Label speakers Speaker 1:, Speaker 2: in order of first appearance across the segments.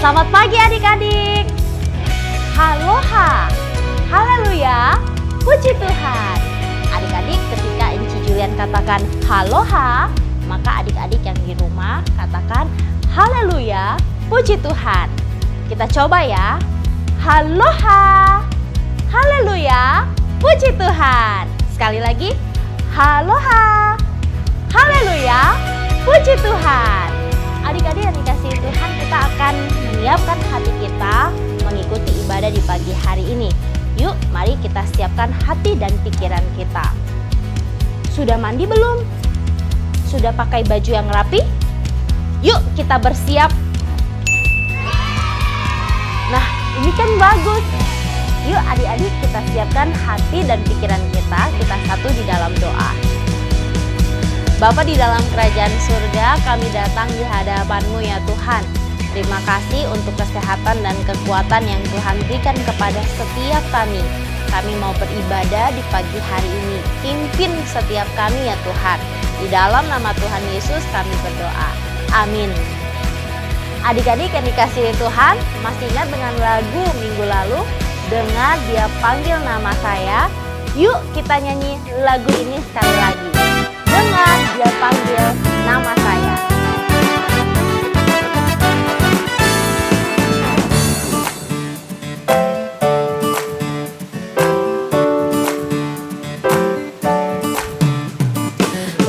Speaker 1: Selamat pagi adik-adik. Haloha, haleluya, puji Tuhan. Adik-adik, ketika Enci Julian katakan haloha, maka adik-adik yang di rumah katakan haleluya, puji Tuhan. Kita coba ya. Haloha, haleluya, puji Tuhan. Sekali lagi, haloha, haleluya, puji Tuhan. Adik-adik yang dikasihi Tuhan, kita akan menyiapkan hati kita mengikuti ibadah di pagi hari ini. Yuk, mari kita siapkan hati dan pikiran kita. Sudah mandi belum? Sudah pakai baju yang rapi? Yuk, kita bersiap. Nah, ini kan bagus. Yuk adik-adik, kita siapkan hati dan pikiran kita satu di dalam doa. Bapa di dalam kerajaan surga, kami datang di hadapan-Mu ya Tuhan. Terima kasih untuk kesehatan dan kekuatan yang Tuhan berikan kepada setiap kami. Kami mau beribadah di pagi hari ini. Pimpin setiap kami ya Tuhan. Di dalam nama Tuhan Yesus kami berdoa. Amin. Adik-adik yang dikasihi Tuhan, masih ingat dengan lagu minggu lalu? Dengar Dia panggil nama saya. Yuk kita nyanyi lagu ini sekali lagi. Dengar Dia panggil nama saya.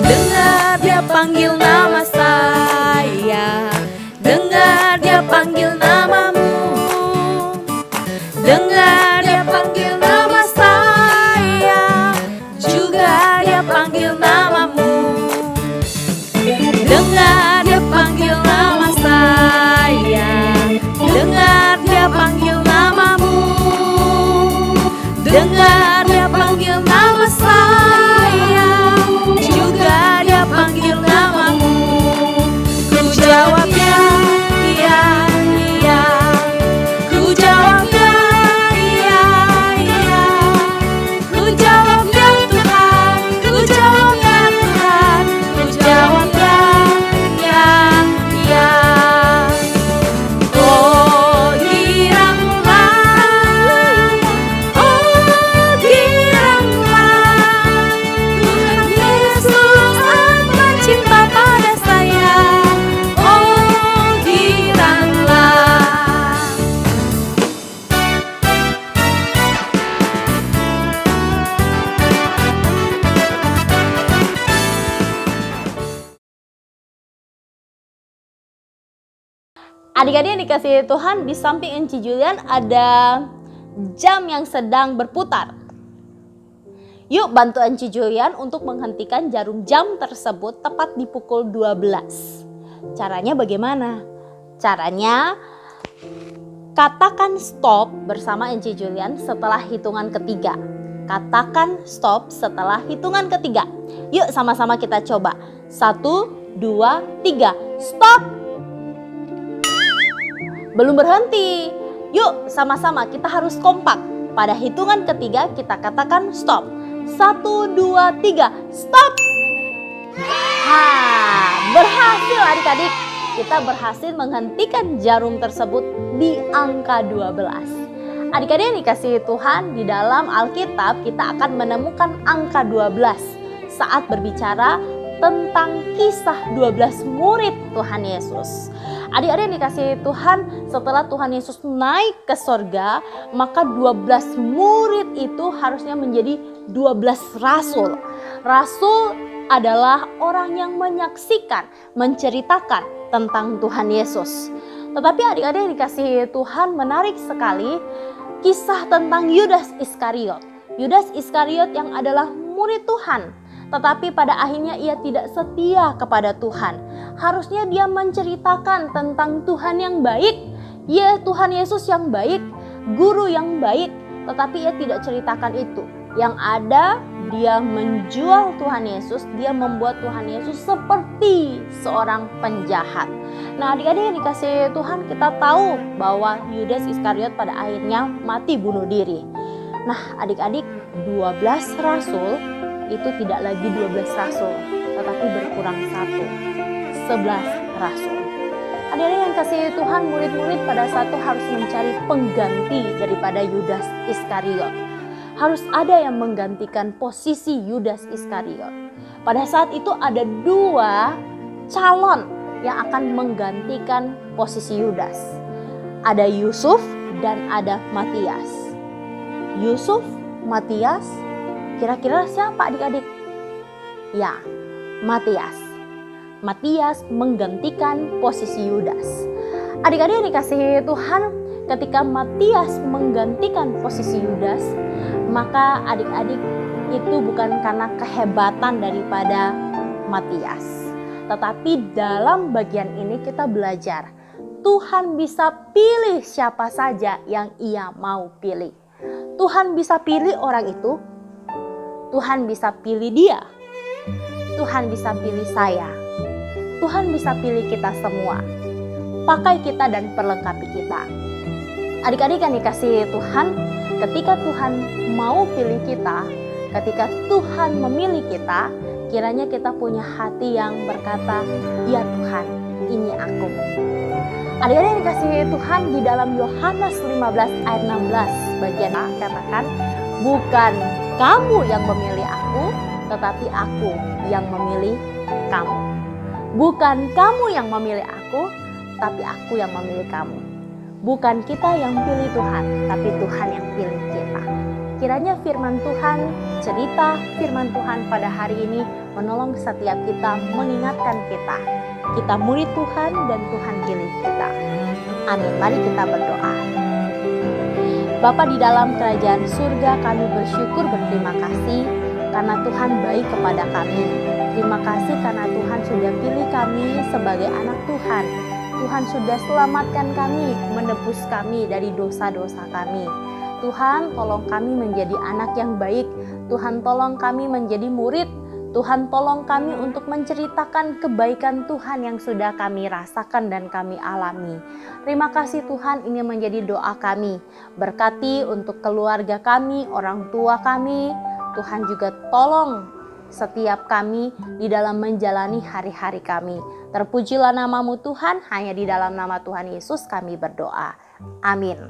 Speaker 2: Dengar Dia panggil nama saya. Dengar Dia panggil namamu. Dengar Dia panggil nama saya. Juga Dia panggil namamu. Dengar Dia panggil nama saya. Dengar Dia panggil namamu. Dengar Dia panggil nama saya. Juga Dia panggil namamu. Ku jawabnya iya, iya. Ku jawabnya iya, iya. Ku jawabnya Tuhan. Ku jawabnya Tuhan. Ku jawabnya iya, iya. Oh giranglah, oh giranglah. Tuhan Yesus amat cinta pada saya. Oh giranglah.
Speaker 1: Adik-adik yang dikasihi Tuhan, di samping Enci Julian ada jam yang sedang berputar. Yuk bantu Enci Julian untuk menghentikan jarum jam tersebut tepat di pukul 12. Caranya bagaimana? Caranya katakan stop bersama Enci Julian setelah hitungan ketiga. Katakan stop setelah hitungan ketiga. Yuk sama-sama kita coba. 1, 2, 3. Stop! Belum berhenti. Yuk sama-sama kita harus kompak. Pada hitungan ketiga kita katakan stop. 1, 2, 3. Stop! Berhasil adik-adik. Kita berhasil menghentikan jarum tersebut di angka 12. Adik-adik yang dikasihi Tuhan, di dalam Alkitab kita akan menemukan angka 12 saat berbicara tentang kisah 12 murid Tuhan Yesus. Adik-adik yang dikasihi Tuhan, setelah Tuhan Yesus naik ke sorga, maka 12 murid itu harusnya menjadi 12 rasul. Rasul adalah orang yang menyaksikan, menceritakan tentang Tuhan Yesus. Tetapi adik-adik yang dikasihi Tuhan, menarik sekali kisah tentang Yudas Iskariot. Yudas Iskariot yang adalah murid Tuhan, tetapi pada akhirnya ia tidak setia kepada Tuhan. Harusnya dia menceritakan tentang Tuhan yang baik, ya Tuhan Yesus yang baik, guru yang baik, tetapi ia tidak ceritakan itu. Yang ada dia menjual Tuhan Yesus, dia membuat Tuhan Yesus seperti seorang penjahat. Nah adik-adik yang dikasihi Tuhan, kita tahu bahwa Yudas Iskariot pada akhirnya mati bunuh diri. Nah adik-adik, 12 rasul itu tidak lagi 12 rasul, tetapi berkurang 1, 11 rasul. Adik-adik yang kasih Tuhan, murid-murid pada saat itu harus mencari pengganti daripada Yudas Iskariot. Harus ada yang menggantikan posisi Yudas Iskariot. Pada saat itu ada 2 calon yang akan menggantikan posisi Yudas. Ada Yusuf dan ada Matias. Yusuf, Matias, kira-kira siapa adik-adik? Ya, Matias. Matias menggantikan posisi Yudas. Adik-adik yang dikasihi Tuhan, ketika Matias menggantikan posisi Yudas, maka adik-adik itu bukan karena kehebatan daripada Matias. Tetapi dalam bagian ini kita belajar, Tuhan bisa pilih siapa saja yang Ia mau pilih. Tuhan bisa pilih orang itu, Tuhan bisa pilih dia, Tuhan bisa pilih saya, Tuhan bisa pilih kita semua. Pakai kita dan perlengkapi kita. Adik-adik yang dikasihi Tuhan, ketika Tuhan mau pilih kita, ketika Tuhan memilih kita, kiranya kita punya hati yang berkata, "Ya Tuhan, ini aku." Adik-adik yang dikasihi Tuhan, di dalam Yohanes 15 ayat 16 bagian A katakan, "Bukan kamu yang memilih aku, tetapi aku yang memilih kamu." Bukan kamu yang memilih aku, tapi aku yang memilih kamu. Bukan kita yang pilih Tuhan, tapi Tuhan yang pilih kita. Kiranya firman Tuhan, cerita firman Tuhan pada hari ini menolong setiap kita, mengingatkan kita. Kita murid Tuhan dan Tuhan pilih kita. Amin. Mari kita berdoa. Bapa di dalam kerajaan surga, kami bersyukur, berterima kasih karena Tuhan baik kepada kami. Terima kasih karena Tuhan sudah pilih kami sebagai anak Tuhan. Tuhan sudah selamatkan kami, menebus kami dari dosa-dosa kami. Tuhan, tolong kami menjadi anak yang baik. Tuhan, tolong kami menjadi murid. Tuhan, tolong kami untuk menceritakan kebaikan Tuhan yang sudah kami rasakan dan kami alami. Terima kasih Tuhan, ini menjadi doa kami. Berkati untuk keluarga kami, orang tua kami. Tuhan juga tolong setiap kami di dalam menjalani hari-hari kami. Terpujilah namamu Tuhan, hanya di dalam nama Tuhan Yesus kami berdoa. Amin.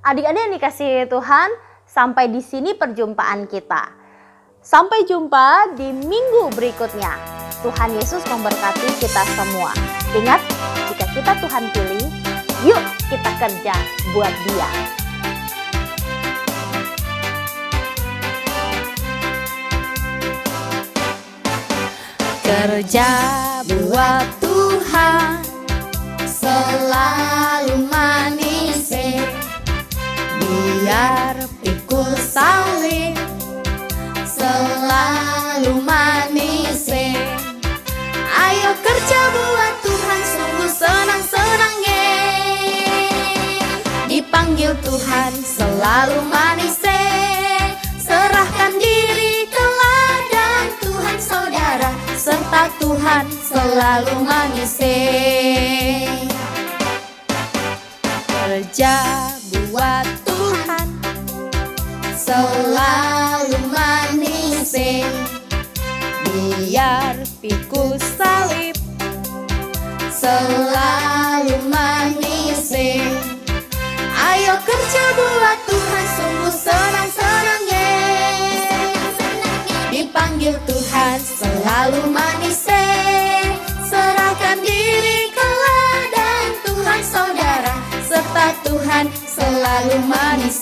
Speaker 1: Adik-adik yang dikasihi Tuhan, sampai di sini perjumpaan kita. Sampai jumpa di minggu berikutnya. Tuhan Yesus memberkati kita semua. Ingat, jika kita Tuhan pilih, yuk kita kerja buat Dia.
Speaker 2: Kerja buat Tuhan selalu manis, biar pikul salib selalu manis. Ayo kerja buat Tuhan, sungguh senang-senang ye. Dipanggil Tuhan selalu manis, serahkan diri ke ladang Tuhan saudara, serta Tuhan selalu manis. Kerja buat Tuhan selalu manis, biar pikul salib selalu manis. Ayo kerja buat Tuhan, sungguh senang-senang ye. Dipanggil Tuhan selalu manis, serahkan diri ke ladang Tuhan saudara, serta Tuhan selalu manis.